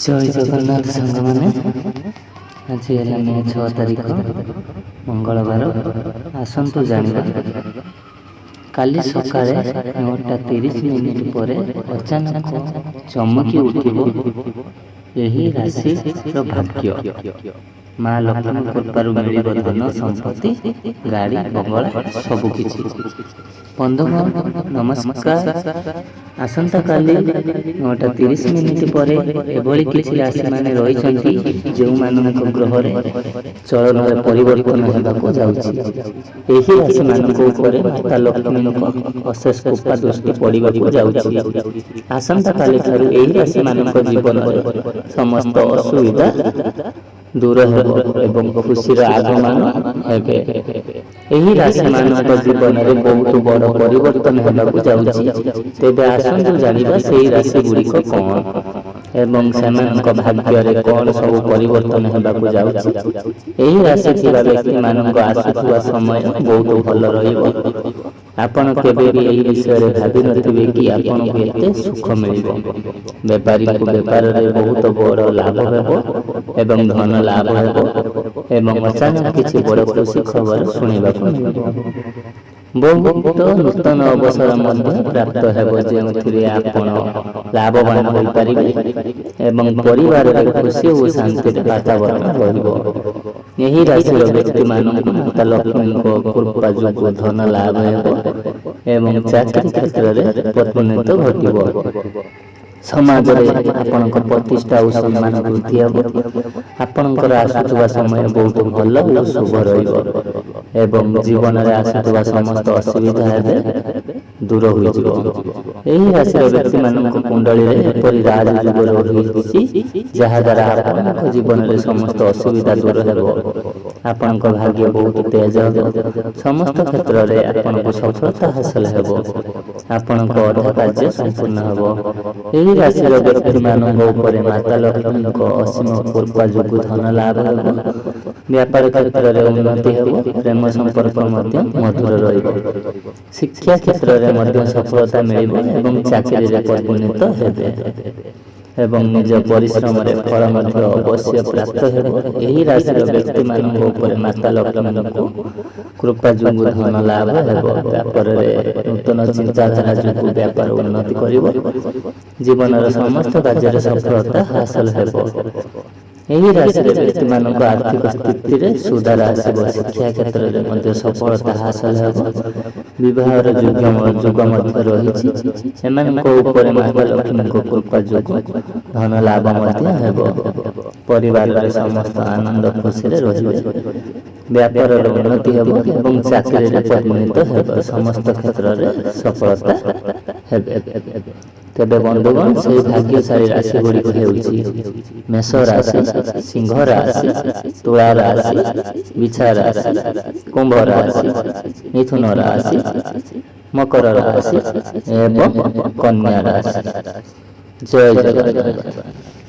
जय जगन्नाथ सांग मैंने आज है मे 6 तारीख मंगलवार। आसतु जानिबा काली सकाळे 9:30 पर अचानक चमकी उठिबो यही राशि भाग्य। माँ लक्ष्मी कृपारू मिलिब धन संपत्ति गाड़ी बंगला सबकिछि। बंधुगण नमस्कार। आसंता काली 9:30 पर एभली किछि राशि माने रहिछन्ति जो मानक ग्रह रे चलन रे परिवर्तन हेबाको जाउछि। एही राशि मानक ऊपर माता लक्ष्मी को अशेष कृपा दृष्टि पड़िबाको जाउछि। आसंता काली ठारू एही राशि मानक जीवन रे समस्त असुविधा दूर हेबो एवं खुशीर आगमन हेबे। एही राशि मानक जीवन रे बहुत बड़ परिवर्तन हेबाको जाउछि। तेबे आसंतु जानिबा सेही राशि गुड़िक कोन एवं सेमानक भाग्य रे कोन सब परिवर्तन हेबाको जाउछि। एही राशि थिबा व्यक्ति मानक आसुथुवा समय बहुत भल रहिबो। आपण केबे भी एही विषय रे भाबि नथिबे कि आपण को एते सुख मिलिबो। व्यापारी को व्यापार रे बहुत बड़ लाभ हेबो एवं धन लाभ हेबो एवं अचानक किछि बड़ खुशी खबर सुनिबाको मिलिबो। बहुत नूतन अवसर मध्य प्राप्त हेबो जेउथिरे आपण लाभवान होई परिबे एवं परिवार रे खुशी और शांति रे वातावरण रहिबो। यही राशि रो व्यक्ति मानक माता लक्ष्मी को कृपा जोगु धन लाभ हेबो एवं चाकरी क्षेत्र रे पदोन्नति घटिबो। समाज रे आपनक प्रतिष्ठा और सम्मान वृद्धि हेबो। आपनकर आसुथुवा समय बहुत भल और शुभ रहिबो एवं जीवन रे आसुथुवा समस्त असुविधा हेबे दूर होई जिवो। एही राशि रो व्यक्ति मानक कुंडली रे एपरि राजयोग रहिछि जहा द्वारा आपनक जीवन रे समस्त असुविधा दूर हेबो। आपनक भाग्य बहुत तेज हेबो। समस्त क्षेत्र रे आपनक सफलता हासिल हेबो। आपनक अर्थ कार्य संपूर्ण हेबो। एही राशि रो व्यक्ति मानक ऊपर माता लक्ष्मी को असीम कृपा जोगु धन लाभ हेबो। व्यापार क्षेत्र रे उन्नति हेबो। प्रेम संपर्क मध्य मधुर रहिबो। शिक्षा क्षेत्र रे मध्य सफलता मिलिबो एवं चाकरी रे पदोन्नति हेबे एवं निज परिश्रम रे फल मध्य अवश्य प्राप्त हेबो। एही राशि रो व्यक्ति मानक ऊपर माता लक्ष्मी को कृपा जोगु धन लाभ हेबो। व्यापार रे नूतन चिंताधारा जोगु व्यापार उन्नति करिवो। जीवन रो समस्त कार्य रे सफलता हासिल हेबो। एही राशि रे व्यक्ति मानक आर्थिक स्थिति रे सुधार आसीबो। शिक्षा क्षेत्र रे मध्य सफलता हासिल हेबो। विवाह रे जुग मध्य रहिछि। एमानक ऊपर माता लक्ष्मी को कृपा जोगु धन लाभ मध्य हेबो। परिवार रे समस्त आनंद खुशी रे रहिबे। व्यापार रे उन्नति हेबो एवं चाकरी रे पदोन्नति हेबो। समस्त क्षेत्र रे सफलता हेबे। तेबे बंधुगण से भाग्यशाली राशि गुड़िक हेउछि मेष राशि, सिंह राशि, तुला राशि, बिछा राशि, कुंभ राशि, मिथुन राशि, मकर राशि एवं कन्या राशि। जय जगन्नाथ।